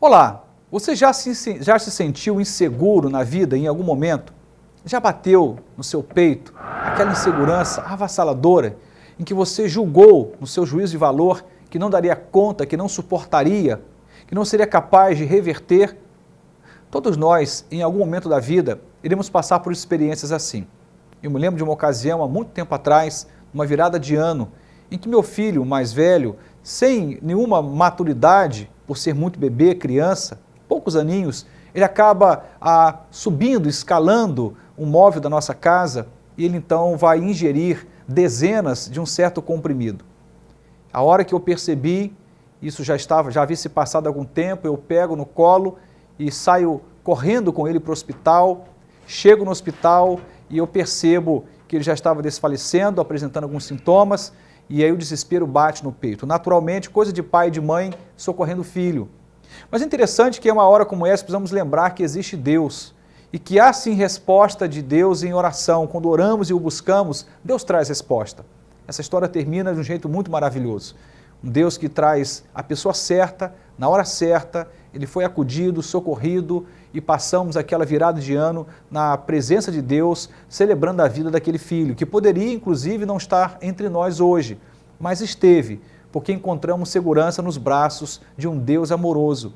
Olá, você já se sentiu inseguro na vida em algum momento? Já bateu no seu peito aquela insegurança avassaladora em que você julgou no seu juízo de valor que não daria conta, que não suportaria, que não seria capaz de reverter? Todos nós, em algum momento da vida, iremos passar por experiências assim. Eu me lembro de uma ocasião, há muito tempo atrás, uma virada de ano, em que meu filho mais velho, sem nenhuma maturidade, por ser muito bebê, criança, poucos aninhos, ele acaba subindo, escalando um móvel da nossa casa e ele então vai ingerir dezenas de um certo comprimido. A hora que eu percebi, isso já havia se passado algum tempo, eu pego no colo e saio correndo com ele para o hospital, chego no hospital e eu percebo que ele já estava desfalecendo, apresentando alguns sintomas, e aí o desespero bate no peito. Naturalmente, coisa de pai e de mãe socorrendo o filho. Mas é interessante que em uma hora como essa precisamos lembrar que existe Deus e que há sim resposta de Deus em oração. Quando oramos e o buscamos, Deus traz resposta. Essa história termina de um jeito muito maravilhoso. Um Deus que traz a pessoa certa, na hora certa, ele foi acudido, socorrido e passamos aquela virada de ano na presença de Deus, celebrando a vida daquele filho, que poderia inclusive não estar entre nós hoje, mas esteve, porque encontramos segurança nos braços de um Deus amoroso.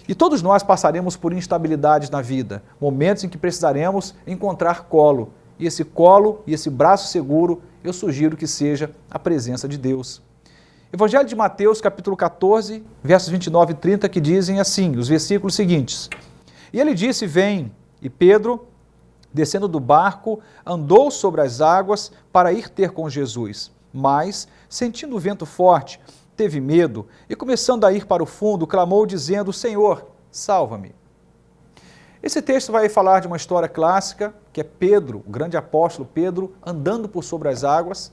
E todos nós passaremos por instabilidades na vida, momentos em que precisaremos encontrar colo, e esse braço seguro, eu sugiro que seja a presença de Deus. Evangelho de Mateus, capítulo 14, versos 29 e 30, que dizem assim, os versículos seguintes. E ele disse, vem, e Pedro, descendo do barco, andou sobre as águas para ir ter com Jesus. Mas, sentindo o vento forte, teve medo e, começando a ir para o fundo, clamou dizendo, Senhor, salva-me. Esse texto vai falar de uma história clássica, que é Pedro, o grande apóstolo Pedro, andando por sobre as águas.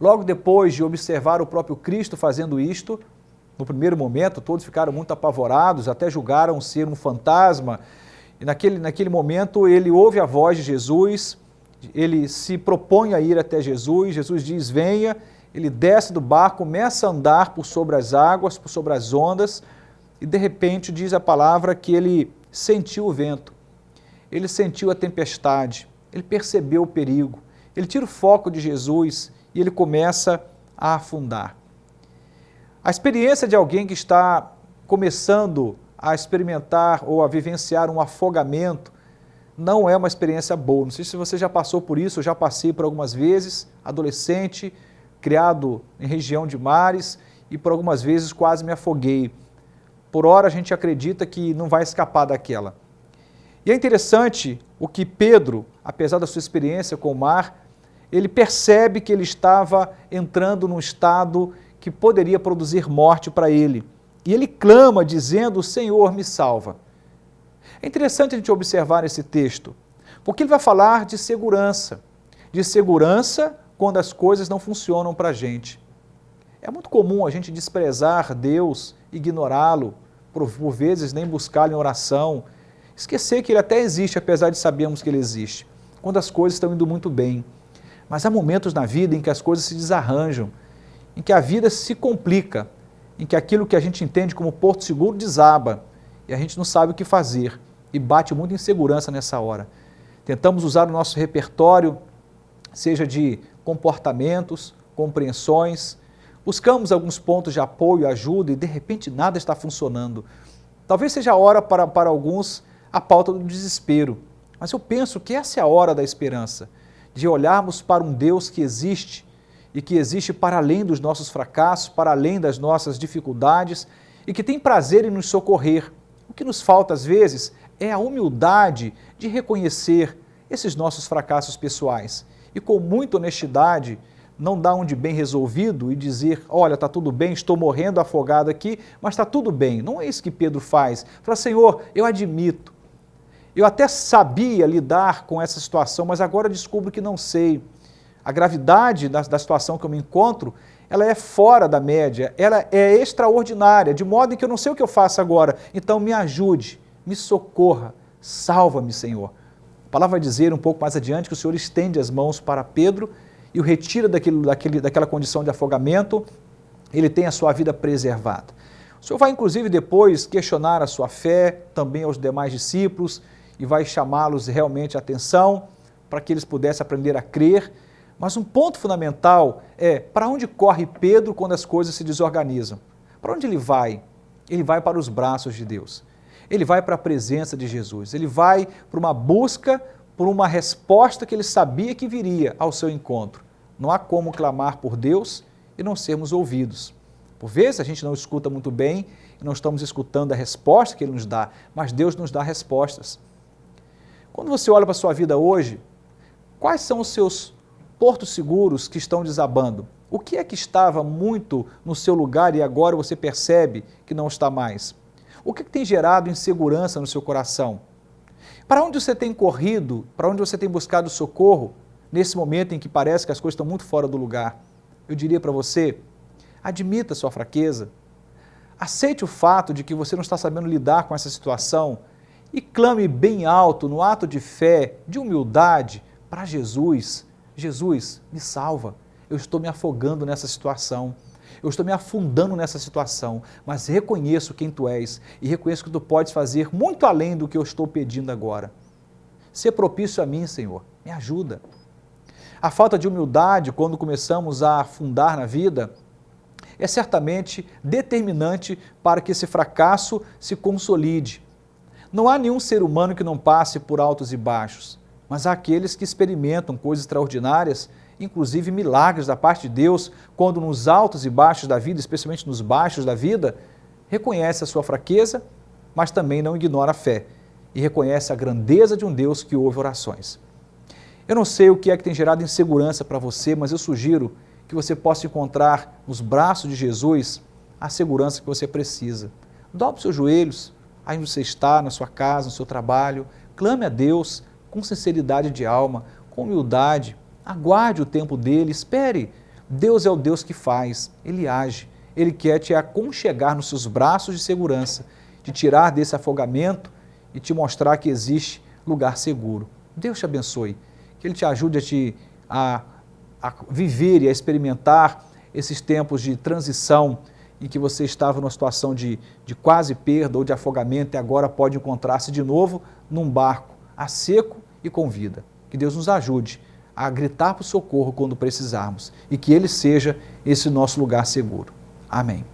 Logo depois de observar o próprio Cristo fazendo isto, no primeiro momento todos ficaram muito apavorados, até julgaram ser um fantasma, e naquele momento ele ouve a voz de Jesus, ele se propõe a ir até Jesus, Jesus diz venha, ele desce do barco, começa a andar por sobre as águas, por sobre as ondas, e de repente diz a palavra que ele sentiu o vento, ele sentiu a tempestade, ele percebeu o perigo, ele tira o foco de Jesus e ele começa a afundar. A experiência de alguém que está começando a experimentar ou a vivenciar um afogamento não é uma experiência boa. Não sei se você já passou por isso, eu já passei por algumas vezes, adolescente, criado em região de mares e por algumas vezes quase me afoguei. Por hora a gente acredita que não vai escapar daquela. E é interessante o que Pedro, apesar da sua experiência com o mar, ele percebe que ele estava entrando num estado que poderia produzir morte para ele. E ele clama dizendo, Senhor, me salva. É interessante a gente observar esse texto, porque ele vai falar de segurança quando as coisas não funcionam para a gente. É muito comum a gente desprezar Deus, ignorá-lo, por vezes nem buscá-lo em oração, esquecer que ele até existe, apesar de sabermos que ele existe, quando as coisas estão indo muito bem. Mas há momentos na vida em que as coisas se desarranjam, em que a vida se complica, em que aquilo que a gente entende como porto seguro desaba e a gente não sabe o que fazer e bate muita insegurança nessa hora. Tentamos usar o nosso repertório, seja de comportamentos, compreensões, buscamos alguns pontos de apoio, ajuda e de repente nada está funcionando. Talvez seja a hora para alguns a pauta do desespero, mas eu penso que essa é a hora da esperança, de olharmos para um Deus que existe e que existe para além dos nossos fracassos, para além das nossas dificuldades e que tem prazer em nos socorrer. O que nos falta às vezes é a humildade de reconhecer esses nossos fracassos pessoais e com muita honestidade não dar um de bem resolvido e dizer, olha, está tudo bem, estou morrendo afogado aqui, mas está tudo bem. Não é isso que Pedro faz. Fala, Senhor, eu admito, eu até sabia lidar com essa situação, mas agora descubro que não sei. A gravidade da situação que eu me encontro, ela é fora da média, ela é extraordinária, de modo que eu não sei o que eu faço agora. Então me ajude, me socorra, salva-me, Senhor. A palavra vai dizer um pouco mais adiante que o Senhor estende as mãos para Pedro e o retira daquela condição de afogamento, ele tem a sua vida preservada. O Senhor vai inclusive depois questionar a sua fé, também aos demais discípulos, e vai chamá-los realmente a atenção para que eles pudessem aprender a crer. Mas um ponto fundamental é para onde corre Pedro quando as coisas se desorganizam? Para onde ele vai? Ele vai para os braços de Deus. Ele vai para a presença de Jesus. Ele vai para uma busca, por uma resposta que ele sabia que viria ao seu encontro. Não há como clamar por Deus e não sermos ouvidos. Por vezes a gente não escuta muito bem e não estamos escutando a resposta que Ele nos dá, mas Deus nos dá respostas. Quando você olha para a sua vida hoje, quais são os seus portos seguros que estão desabando? O que é que estava muito no seu lugar e agora você percebe que não está mais? O que tem gerado insegurança no seu coração? Para onde você tem corrido? Para onde você tem buscado socorro nesse momento em que parece que as coisas estão muito fora do lugar? Eu diria para você, admita a sua fraqueza, aceite o fato de que você não está sabendo lidar com essa situação e clame bem alto, no ato de fé, de humildade, para Jesus. Jesus, me salva, eu estou me afogando nessa situação, eu estou me afundando nessa situação, mas reconheço quem Tu és e reconheço que Tu podes fazer muito além do que eu estou pedindo agora. Ser propício a mim, Senhor, me ajuda. A falta de humildade, quando começamos a afundar na vida, é certamente determinante para que esse fracasso se consolide. Não há nenhum ser humano que não passe por altos e baixos, mas há aqueles que experimentam coisas extraordinárias, inclusive milagres da parte de Deus, quando nos altos e baixos da vida, especialmente nos baixos da vida, reconhece a sua fraqueza, mas também não ignora a fé e reconhece a grandeza de um Deus que ouve orações. Eu não sei o que é que tem gerado insegurança para você, mas eu sugiro que você possa encontrar nos braços de Jesus a segurança que você precisa. Dobre os seus joelhos, aí você está, na sua casa, no seu trabalho, clame a Deus com sinceridade de alma, com humildade, aguarde o tempo dele, espere. Deus é o Deus que faz, Ele age, Ele quer te aconchegar nos seus braços de segurança, te tirar desse afogamento e te mostrar que existe lugar seguro. Deus te abençoe, que Ele te ajude a viver e a experimentar esses tempos de transição em que você estava numa situação de quase perda ou de afogamento e agora pode encontrar-se de novo num barco a seco e com vida. Que Deus nos ajude a gritar por socorro quando precisarmos e que Ele seja esse nosso lugar seguro. Amém.